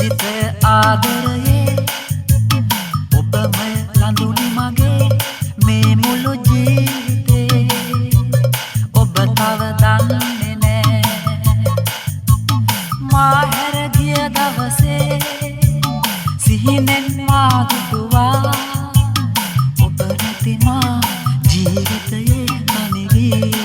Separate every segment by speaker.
Speaker 1: විජිත ආදරයේ ඔබම ලඳුනි මගේ මේ මුළු ජීවිතේ ඔබ තව දන්නේ නෑ මා හැර ගිය දවසේ සිහිනෙන් මා දුටුවා ඔබ නැති මා ජීවිතයේ තනිවී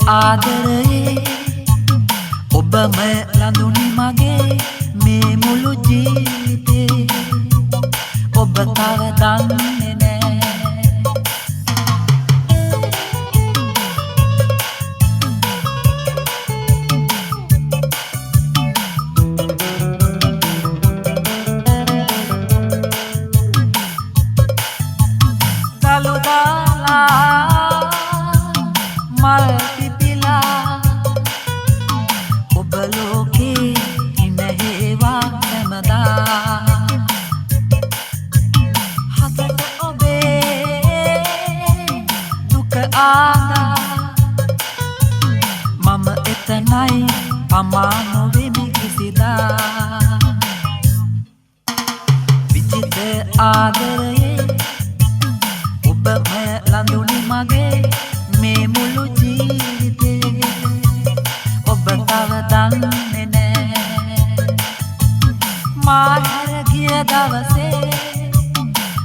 Speaker 1: ආදරයේ ඔබම ලඳුනි මගේ මේ මුළු ජීවිතේ ඔබ තව දන්නේ නෑ දලු දාලා මල් මම එතනයි පමා නොවෙමි කිසිදා විජිත ආදරයේ ඔබම ලඳුනි මගේ මේ මුළු ජීවිතේ ඔබ තව දන්නේ නෑ මා හැර ගිය දවසේ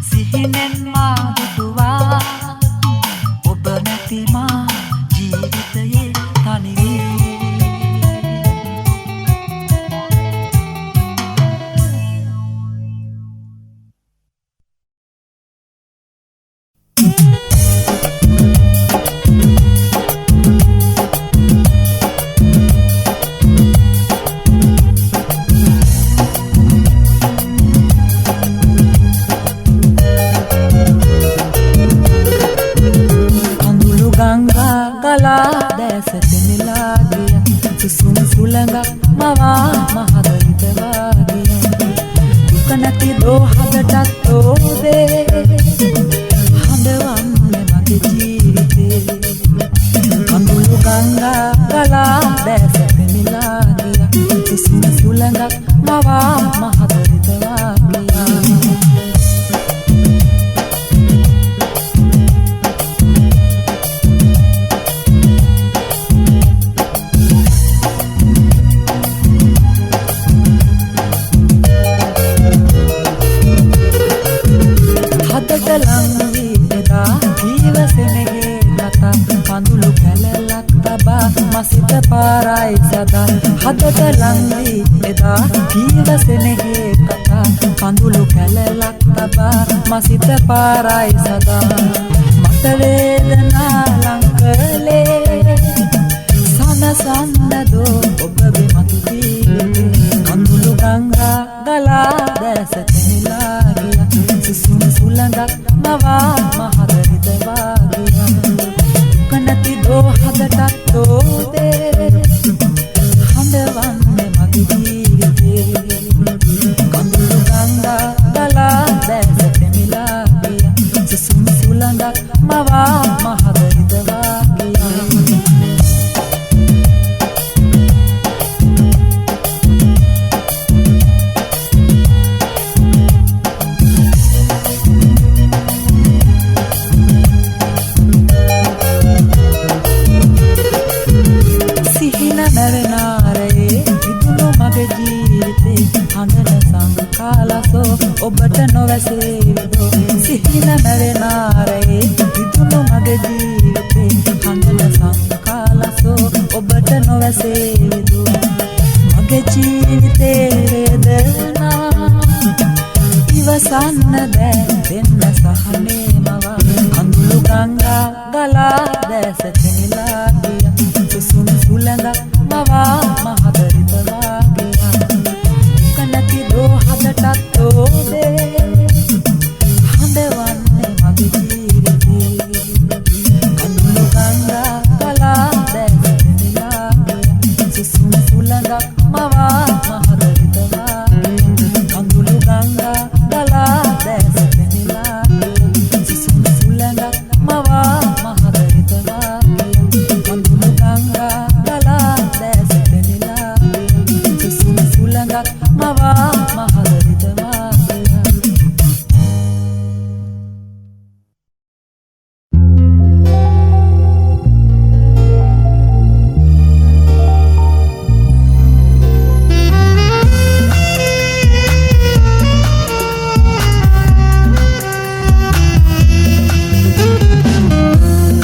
Speaker 1: සිහිනෙන් මා දුටුවා ඔබ නැති මා ජීවිතයේ තනිවී හදට ලංවී එදා ජීවසෙනෙහි කතා කඳුළු කැලලක් තබා මසිත පාරයි සදා මට වේදනා ලංකලේ සනසන්නදෝ ඔබ බිමතු ජීවිතේ කඳුළු ගංගා ගලා දැස තෙමිලා ගියා සුසුම් සුළඟක් මවා මහදරිද වාගියා කනති දෝ හදටත් දෝදේ හඳවන්නේ මගේ ජීවිතේ කඳුළු ගංගා ගලා දැස තෙමිලා ගියා සුසුම් සුළඟක් මවා මහදරිද වාගියා ඔබට නොවැසේවිදෝ සිහින මැවෙනාරයේ විදුණු මගේ ජීවිතේ හඬන සංකාලසෝ ඔබට නොවැසේවිදෝ මගේ ජීවිතේ වේදනා ඉවසන්න බෑ දෙන්න සහනේ මවා කඳුළු ගංගා ගලා දැස පෙනිලා ගියා සුසුම් සුළඟ මවා මහදරිත වාගියා කනති දෝ හදටත් ඕදේ හඬවන්නේ මගේ ජීවිතේ කඳුළු ගංගා ගලා දැස පෙනිලා ගියා සුසුම් සුළඟ මවා මහදරිත වාගියා කඳුළු ගංගා ගලා දැස පෙනිලා ගියා සුසුම් සුළඟ මවා මහදරිත වාගියා කඳුළු ගංගා ගලා දැස පෙනිලා ගියා සුසුම් සුළඟ මවා මහදරිත වාගියා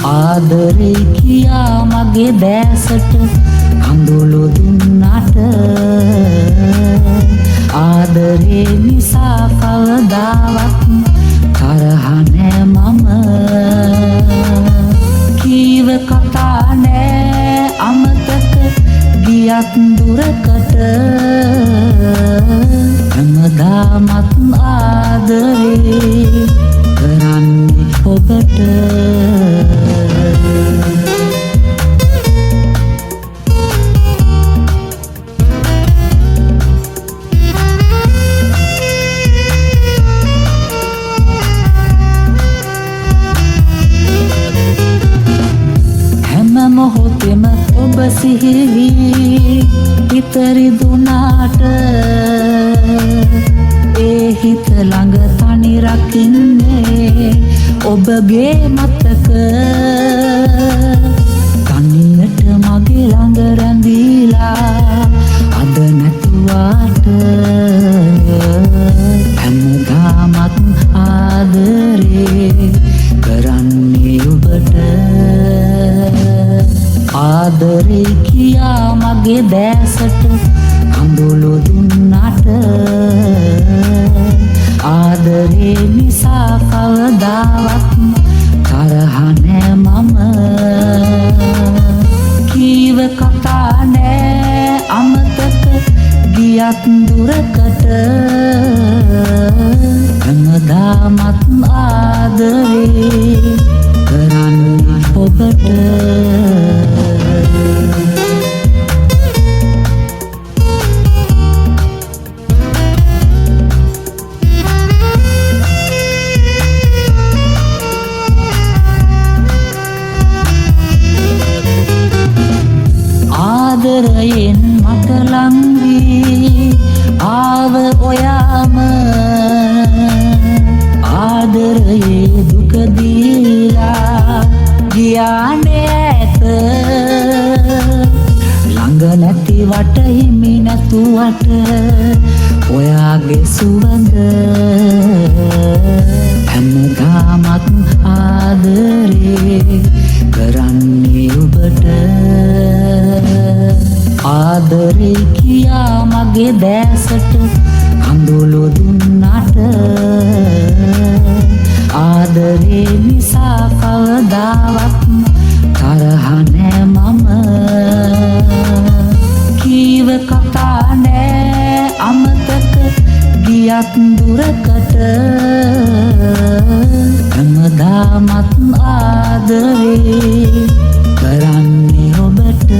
Speaker 1: ආදරේ කියා මගේ දැසට කඳුළු දුන්නට ආදරේ නිසා කවදාවත් තරහ නෑ මම කීව කතා නෑ අමතක ගියත් දුරකට හැමදාමත් ආදරේ කරන්නේ ඔබට මොහොතෙම ඔබ සිහිවි ඉතරි දුනාට ඒ හිත ළඟ තනි රකින්නේ ඔබගේ මතක තනියට මගේ ළඟ රැඳීලා අද නැතුවාට හැමදාමත් ආදරේ කරන්නේ ඔබට ආදරේ කියා මගේ දැසට කඳුළු දුන්නට ආදරේ නිසා කවදාවත් තරහ නෑ මම කීව කතා නෑ අමතක ගියත් දුරකට හැමදාමත් ආදරේ කරන්නේ ඔබට ආදරයෙන් මට ලං වී ආව ඔයාම ආදරයේ දුක දීලා ගියානේ ඇත ළඟ නැති වට හිමි නැතුවට ඔයාගේ සුවඳ හැමදාමත් ආදරේ කරන්නේ ඔබට ආදරේ කියා මගේ දැසට කඳුළු දුන්නට ආදරේ නිසා කවදාවත් තරහ නෑ මම කීව කතා නෑ අමතක ගියත් දුරකට හැමදාමත් ආදරේ කරන්නේ ඔබට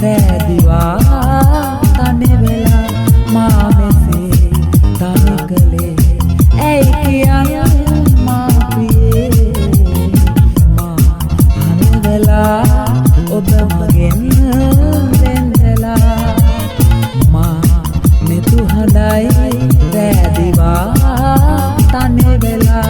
Speaker 1: රැදිවා තනි වෙලා මා මෙසේ තනි කලේ ඇයි කියන්න මා ප්‍රියේ මා තනි වෙලා ඔබ මගෙන් වෙන්දලා මා මෙතු හඬයි රැදිවා තනි වෙලා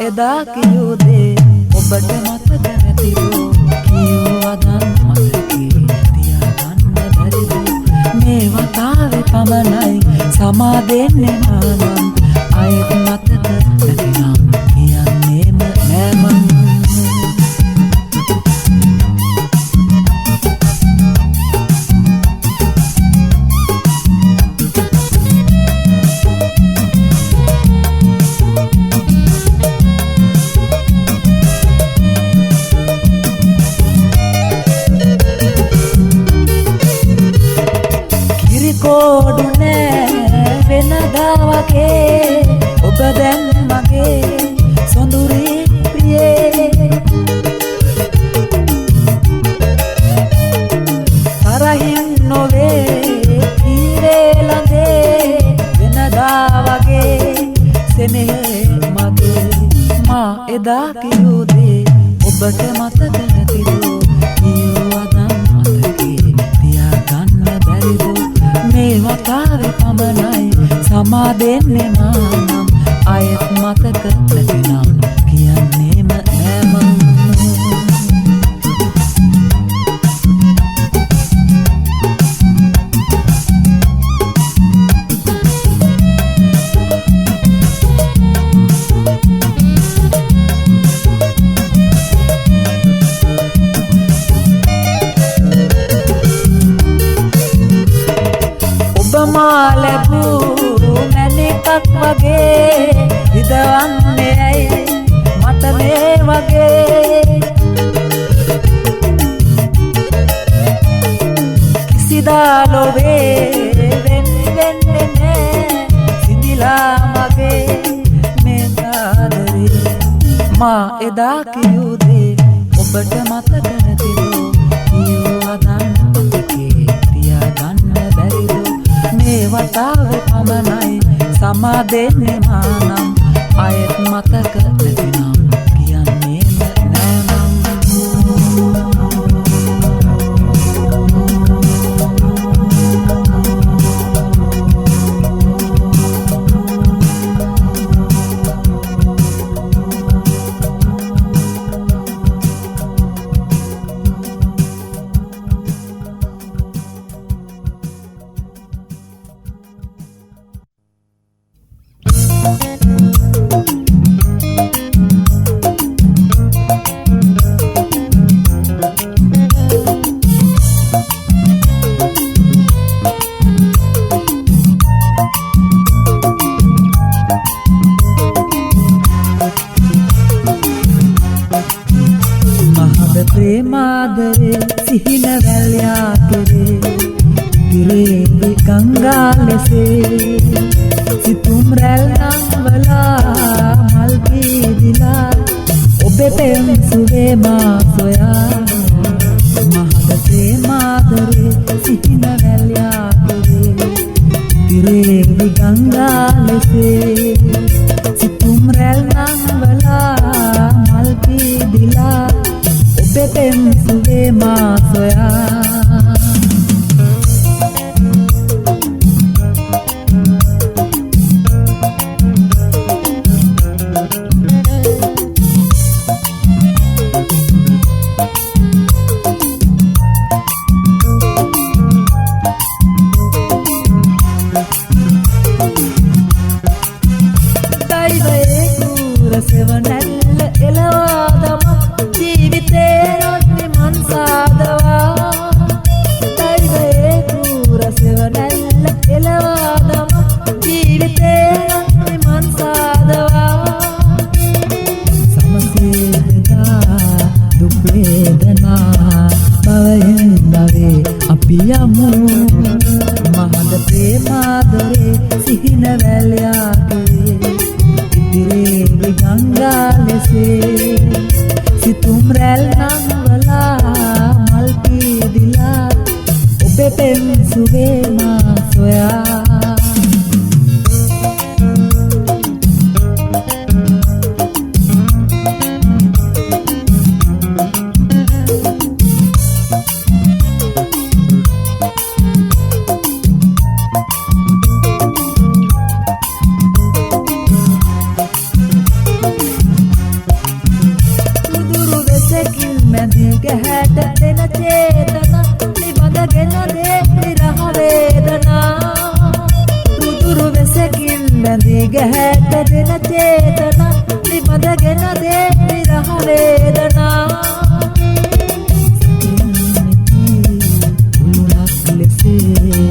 Speaker 1: එදා කියූ දේ ඔබට මතක නැතිදෝ කියූ අදන් මතකේ තියාගන්න බැරිදෝ මේ වතාවේ පමණයි සමා දෙන්නේ මානම් අයත් මතක නැතිනම් කියන්නේම නෑමන් කෝඩු නෑ වෙනදා වගේ ඔබ දැන් මගේ සොඳුරී ප්‍රියේ තරහින් නොවේ ඊරේ ළඟේ වෙනදා වගේ සෙනෙහේ මගේ මා එදා කියූ දේ ඔබට මතක නැතිදෝ කියූ අදන් මතකේ තියාගන්න බැරිදෝ මේ වතාවේ පමණයි සමා දෙන්නේ මානම් අයත් මතක නැතිනම් කියන්නේම නෑමන් මා ලැබූ මැණිකක් වගේ හිතවන්නේ ඇයි මට මේ වගේ කිසිදා ලොවේ වෙන්නේ නෑ සිඳිලා මගේ මේ ආදරේ මා එදා කියූ දේ ඔබට මතක නැතිදෝ කියූ අදන් මතකේ තියාගන්න බැරිදෝ මේ වතාවේ පමණයි සමා දෙන්නේ මානම් අයත් මතක නැතිනම් කියන්නේම නෑමන් ප්‍රේමාදරේ සිහින වැල්යා කෙරේ තිරේ ගංගා ලෙසේ සිතුම් රැල් නංවලා මල් පීදිලා ඔබේ පෙම් සුවේ මා සොයා මහද ප්‍රේමාදරේ සිහින වැල්යා කෙරේ තිරේ ගංගා ලෙසේ සිතුම් රැල් නංවලා මල් පීදිලා සිතුම් රැල් නංවලා මල් පීදිලා ඔබේ පෙම් සුවේ මා සොයා ගැහැට දෙන චේතනා නිබඳගෙන දේ විරහ වේදනා උලුණක් ලෙසේ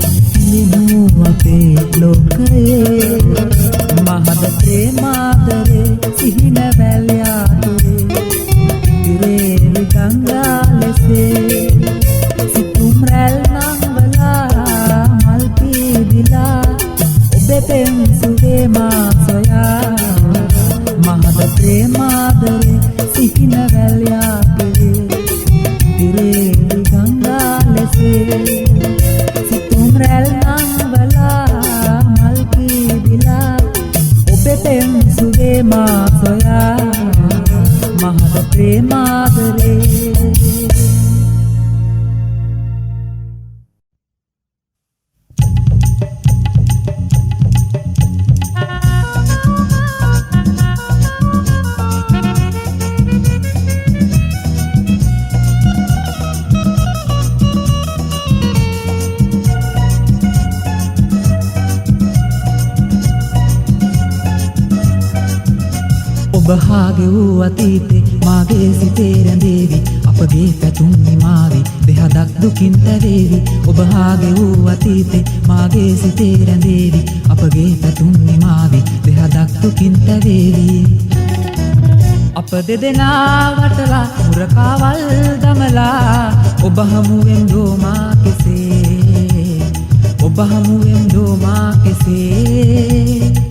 Speaker 1: නිනු අපේ ලෝකයේ මහද ප්‍රේමාදරේ සිහින වැල් යාතුරේ ඉරේ ගංගා ලෙසේ සිතුම් රැල් නංවලා මල් පීදිලා ඔබේ පෙම් සුවේ මා සොයා මහද ප්‍රේමාදරේ සිහින වැල් යාතුරේ ඉරේ ගංගා ලෙසේ සිතුම් රැල් නංවලා මල් පීදිලා ඔබේ පෙම් සුවේ මා සොයා මහද ප්‍රේමාදරේ ඔබහාගේ වූ අතීතේ මාගේ සිතේ රැඳේවි අපගේ පැතුම් නිමාවි දෙහදක් දුකින් තැවේවි ඔබහාගේ වූ අතීතේ මාගේ සිතේ රැඳේවි අපගේ පැතුම් නිමාවි දෙහදක් දුකින් තැවේවි අප දෙදෙනා වටලා මුරකාවල් දමලා ඔබ හමුවෙන් දෝමා කෙසේ ඔබ හමුවෙන් දෝමා කෙසේ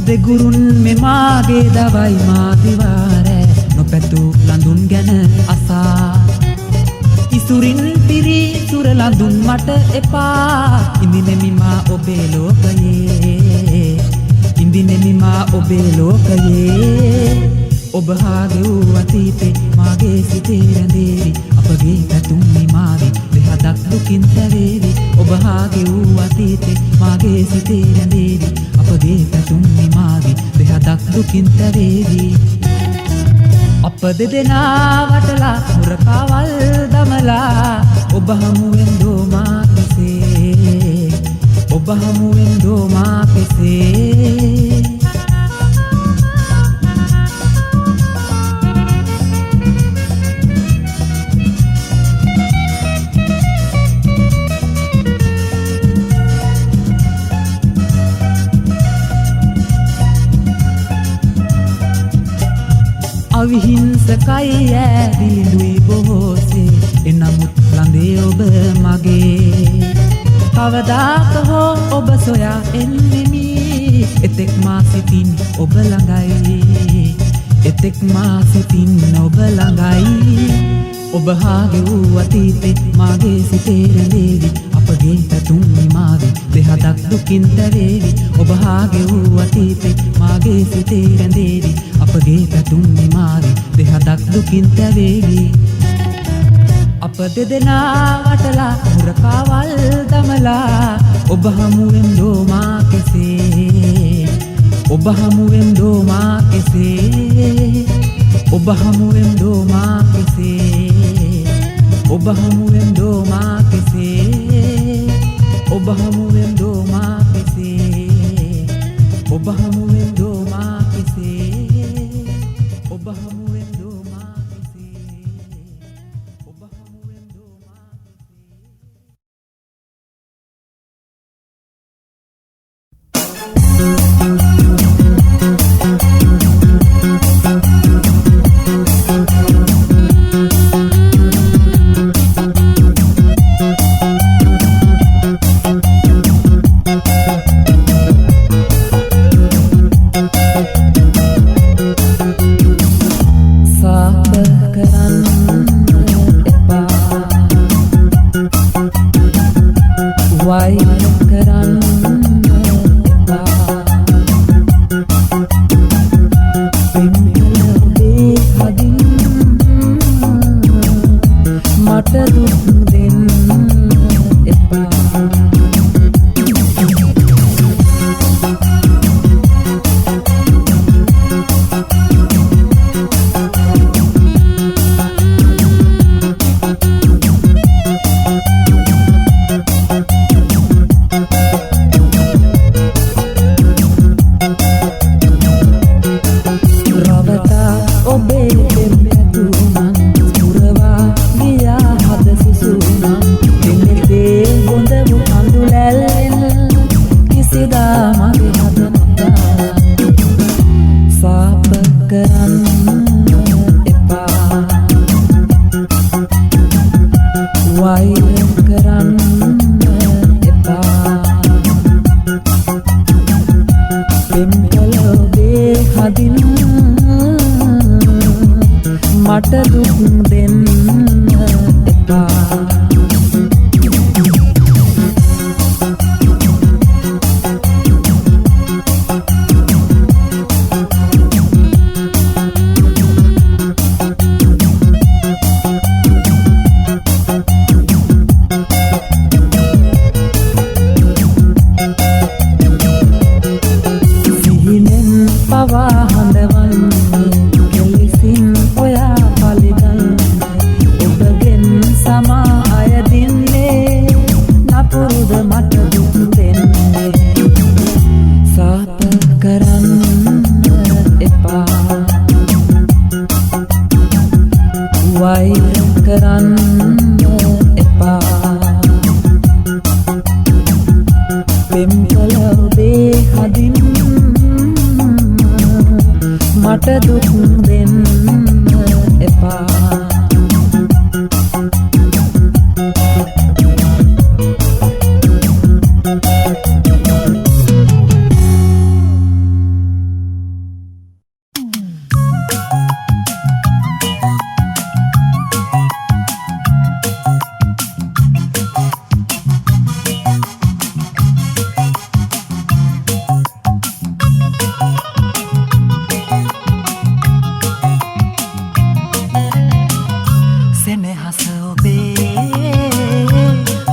Speaker 1: දෙගුරුන් මෙමාගේ දවයි මාදිවාරෑ නොපැතු ලඳුන් ගැන අසා ඉසුරින් පිරි සුර ලඳුන් මට එපා ඉඳිනෙමිමා ඔබේ ලෝකයේ ඉඳිනෙමිමා ඔබේ ලෝකයේ ඔබහාගේ වූ අතීතේ මාගේ සිතේ රැඳේවි අපගේ පැතුම් නිමාවි දෙහදක් දුකින් තැවේවි ඔබහාගේ වූ අතීතේ මාගේ සිතේ රැඳේවි අපගේ පැතුම් නිමාවි දෙහදක් දුකින් තැවේවි අප දෙදෙනා වටලා මුරකාවල් දමලා ඔබ හමුවෙන් දෝමා කෙසේ ඔබ හමුවෙන් දෝමා කෙසේ අවිහිංසකයි ඈදිලුයි බොහෝසේ එනමුත් ළඟේ ඔබ මගේ කවදාක හෝ ඔබ සොයා එන්නෙමි එතෙක් මා සිතින් ඔබ ළඟයි එතෙක් මා සිතින් ඔබ ළඟයි ඔබහාගේ වූ අතීතේ මාගේ සිතේ රැඳේවි අපගේ පැතුම් නිමාවි දෙහදක් දුකින් තැවේවි ඔබහාගේ වූ අතීතේ මාගේ සිතේ රැඳේවි අපගේ පැතුම් නිමාවි දෙහදක් දුකින් තැවේවි අප දෙදෙනා වටලා මුරකාවල් දමලා ඔබ හමුවෙන් දෝමා කෙසේ ඔබ හමුවෙන් දෝමා කෙසේ ඔබ හමුවෙන් දෝමා කෙසේ ඔබ හමුවෙන් දෝමා කෙසේ ඔබ හමුවෙන් දෝමා කෙසේ ඔබ හමුවෙන් දෝමා කෙසේ ඔබ හමුවෙන් දෝමා කෙසේ ඔබ හමුවෙන් දෝමා කෙසේ ඔබේ හදින් මට දුක් දෙන්න එපා. මට දුක් දෙන්න එපා. සිහිනෙන් පවා හඬවන්නේ කෙලෙසින් ඔයා ඔබගෙන් සමා අය දින්නේ නපුරුද මට දුක් දෙන්නේ. සාප කරන්න එපා, වෛර කරන්න එපා. පෙම්කල ඔබේ හදින් මට දුක් දෙන්න එපා.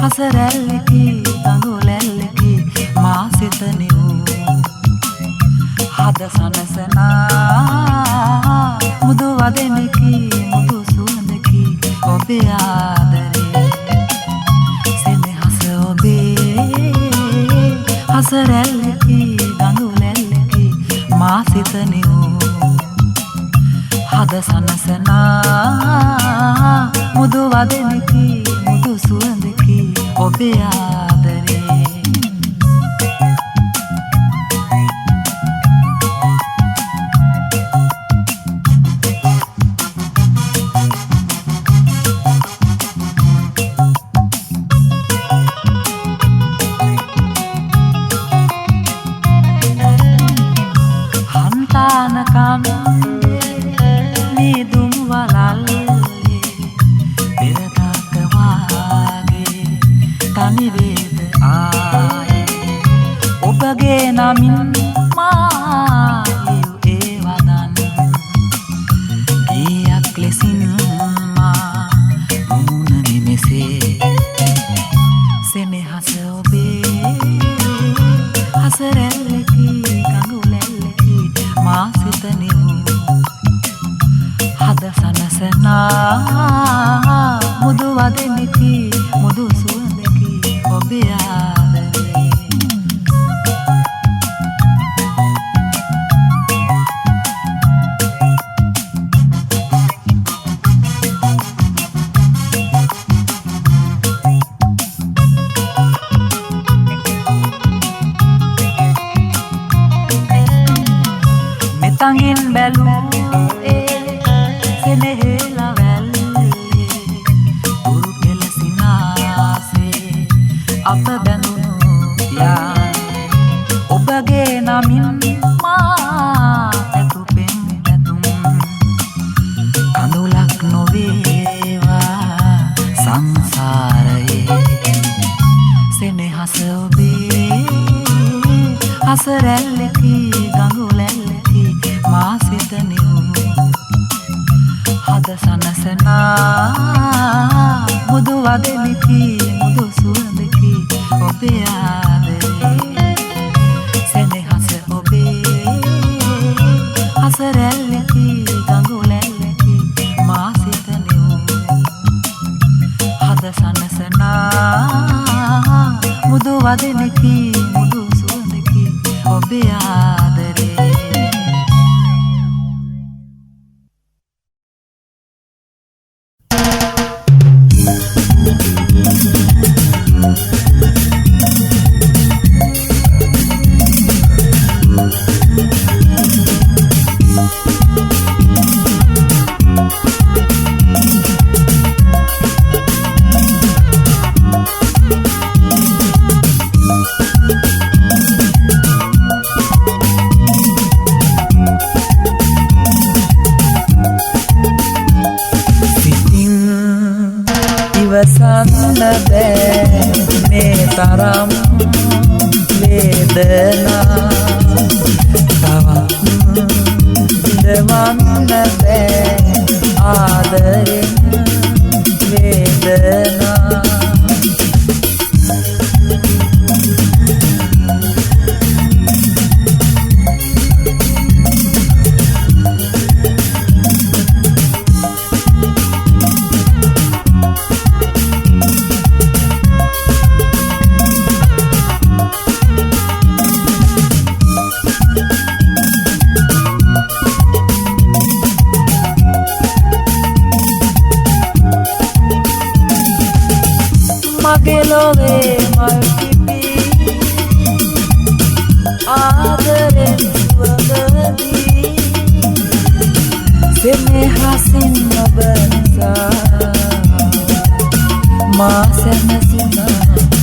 Speaker 1: හසරැල්ලකි ගඟුලැල්ලකි මා සිතනෙ වූ හද සනසනා මුදු වදෙනකි මුදු සුවඳකි ඔබේ ආදරේ සෙනෙහස ඔබේ හසරැල්ලකි ගඟුලැල්ලකි මා සිතනෙ වූ හද සනසනා මුදු වදෙනකි මුදු සුවඳකි ඔබේ ආදරේ. හන්තානකම් නිදුම් වලල්ලේ පෙරතක වාගේ තනිවේද ආයේ ඔබගේ නමින් මාලියු ඒ වදන් ගියක් ලෙසින් මා මුණනි මෙසේ සෙනෙහස ඔබේ හසරැල්ලකි ගඟුලැල්ලකි මා සිතනෙ හද සනසනා මුදු වදෙනකි මුදු සුවඳකි ඔබේ ආදරේ. මෙතඟින් බැලූ සෙනෙහෙලා වැල්ලේ උරු කෙලසිනාසේ අප බැඳුණු යා ඔබගේ නමින් මා පැතුපෙන් පැතුම් කඳුලක් නොවේවා සංසාරයේ සෙනෙහස ඔබේ හසරැල්ලකි ගඟුලැල්ලකි මා සිතනෙ සනසනා මුදු වදනකි මුදු සුවඳකි ඔබේ ආදරේ සෙනෙහස ඔබේ හස රැල්ලකි ගඟුලැල්ලකි මා සිත නිව් හද සනසනා මුදු වදනකි මුදු සුවඳකි ඔබේ ආදරේ ඉවසන්න බෑ මේ තරම් වේදනා තවත් ඉඳවන්න බෑ ආදරෙන් වේදනා මගේ ලොවේ මල් කිපි ආදරෙන් සුවඳදී සෙනෙහසින් ඔබ නිසා මා සැනසුණා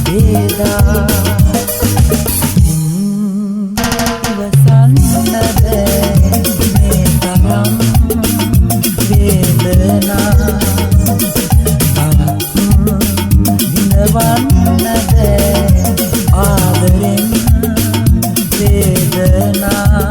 Speaker 1: වේදා ඉවසන්න බෑ මේ තරම් වේදනා වන්න බෑ ආදරෙන් වේදනා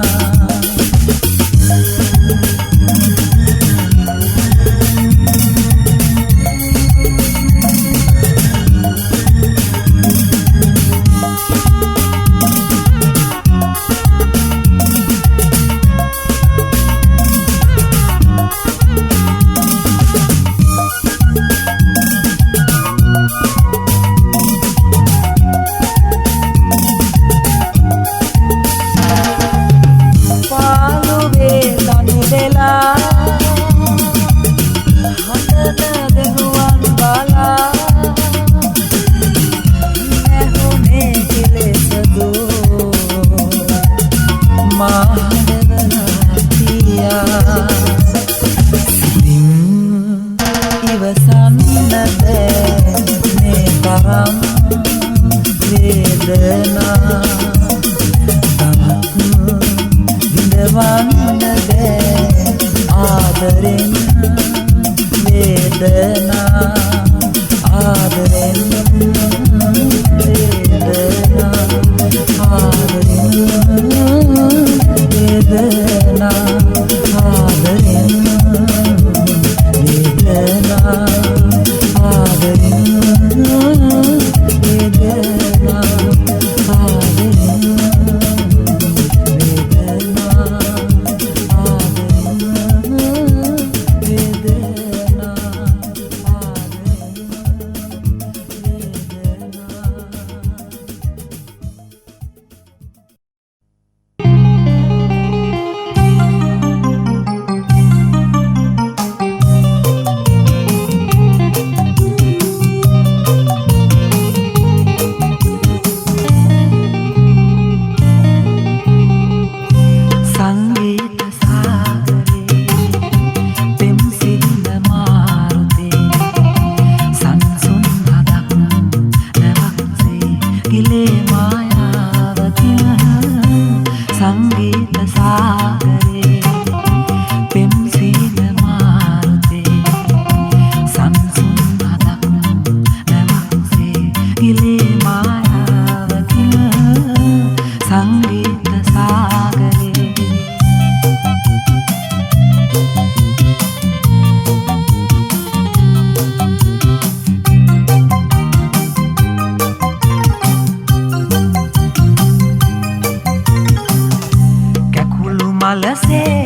Speaker 1: වයසේ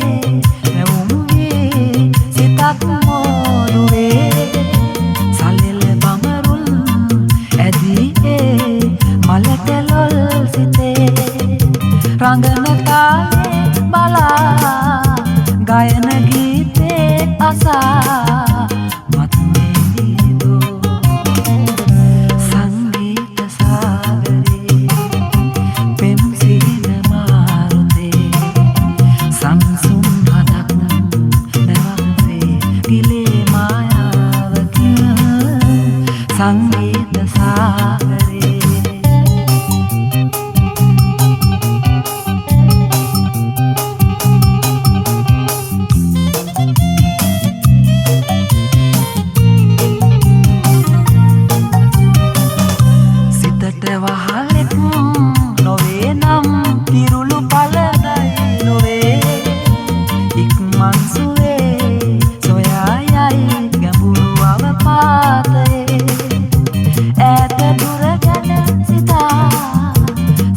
Speaker 1: නැවුම්වේ සිතක් මෝරුවේ සලෙල බමරුල් ඇදී මලට ලොල් සිතේ රංගන තාලේ බලා ගයන ගීතේ අසා මත්මේදෝ සංගීත සාගරේ පෙම් සිහින මාරුතේ සංසුන් හදක් නැවක්සේ ගිලේ මායාවකින් සංගීත සාගරේ වහලෙක් නොවේ නම් පිරුළු පලදයි නොවේ ඉක්මන් සුවේ සොයා යයි ගැඹුරු අවපාතයේ ඈත දුර ගැන සිතා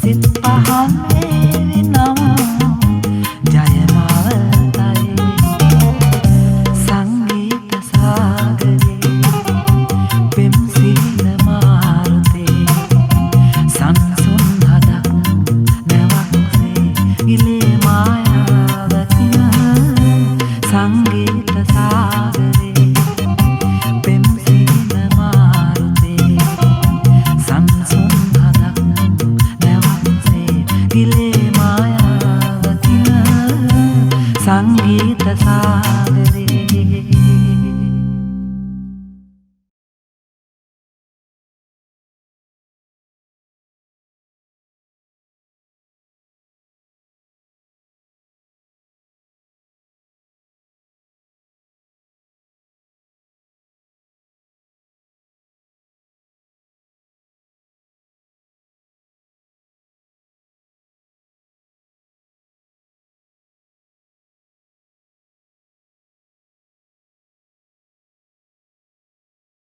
Speaker 1: සිත් පහන් වේවි නම් ජයමවතයි සංගීත සාගරේ පෙම් සිහින මාරුතේ සංසුන් හදක් නැවක්සේ ගිලේ මායාවකින් සංගීත සා